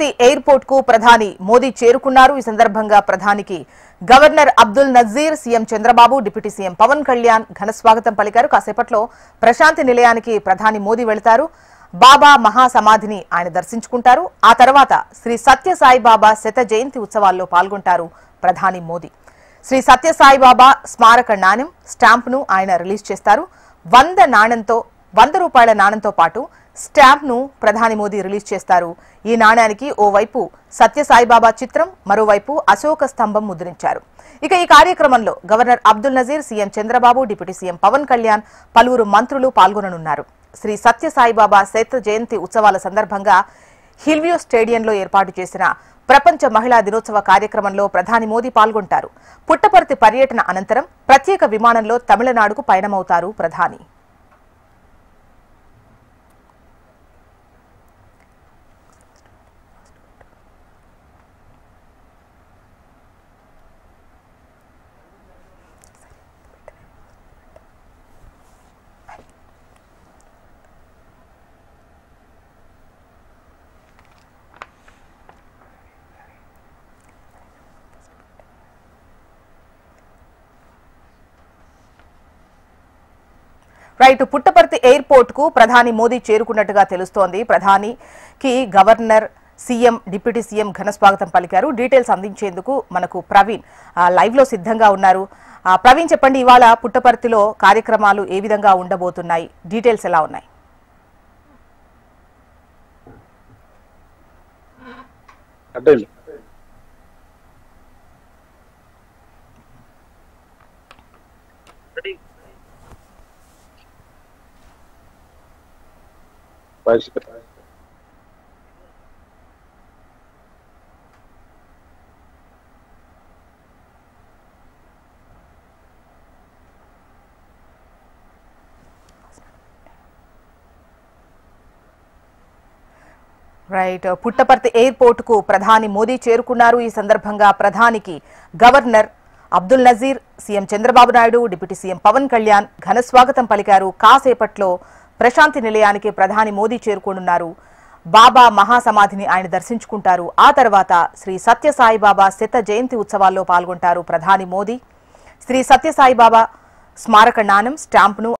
Puttaparthi airport కు ప్రధాని మోదీ చేరుకున్నారు। ఈ సందర్భంగా ప్రధానికి governor Abdul Nazeer, CM Chandrababu, deputy CM Pawan Kalyan ఘన స్వాగతం పలికారు। కాసేపట్లో ప్రశాంతి నిలయానికి ప్రధాని మోదీ వెళ్తారు। బాబా మహాసమాధిని ఆయన దర్శించుకుంటారు। ఆ తర్వాత శ్రీ సత్యసాయిబాబా శత జయంతి ఉత్సవాల్లో పాల్గొంటారు ప్రధాని మోదీ। శ్రీ సత్యసాయిబాబా స్మారక నాణ్యం స్టాంప్ను ఆయన రిలీజ్ చేస్తారు। 100 రూపాయల నాణ్యంతో పాటు స్టాంప్ను ప్రధాని మోదీ రిలీజ్ చేస్తారు। ఈ నాణ్యానికి ఓవైపు సత్యసాయిబాబా చిత్రం, మరోవైపు అశోక స్తంభం ముద్రించారు। ఇక ఈ కార్యక్రమంలో governor Abdul Nazeer, CM Chandrababu, deputy CM Pawan Kalyan, పలువురు మంత్రులు పాల్గొననున్నారు। శ్రీ సత్యసాయిబాబా శత జయంతి ఉత్సవాల సందర్భంగా హిల్వ్యూ స్టేడియంలో ఏర్పాటు చేసిన ప్రపంచ మహిళా దినోత్సవ కార్యక్రమంలో ప్రధాని మోదీ పాల్గొంటారు। పుట్టపర్తి పర్యటన అనంతరం ప్రత్యేక విమానంలో తమిళనాడుకు పయనమవుతారు ప్రధాని। రైట్, పుట్టపర్తి ఎయిర్పోర్ట్ కు ప్రధాని మోదీ చేరుకున్నట్టుగా తెలుస్తోంది। ప్రధానికి గవర్నర్, సీఎం, డిప్యూటీ సీఎం ఘన స్వాగతం పలికారు। డీటెయిల్స్ అందించేందుకు మనకు ప్రవీణ్ లైవ్ లో సిద్ధంగా ఉన్నారు। ప్రవీణ్, చెప్పండి, ఇవాళ పుట్టపర్తిలో కార్యక్రమాలు ఏ విధంగా ఉండబోతున్నాయి, డీటెయిల్స్ ఎలా ఉన్నాయి? రైట్, పుట్టపర్తి ఎయిర్పోర్ట్ కు ప్రధాని మోదీ చేరుకున్నారు। ఈ సందర్భంగా ప్రధానికి governor Abdul Nazeer, CM Chandrababu Naidu, deputy CM Pawan Kalyan ఘన స్వాగతం పలికారు। కాసేపట్లో ప్రశాంతి నిలయానికి ప్రధాని మోదీ చేరుకోనున్నారు। బాబా మహాసమాధిని ఆయన దర్శించుకుంటారు। ఆ తర్వాత శ్రీ సత్యసాయిబాబా శత జయంతి ఉత్సవాల్లో పాల్గొంటారు ప్రధాని మోదీ। శ్రీ సత్యసాయిబాబా స్మారక నాణ్యం స్టాంప్ను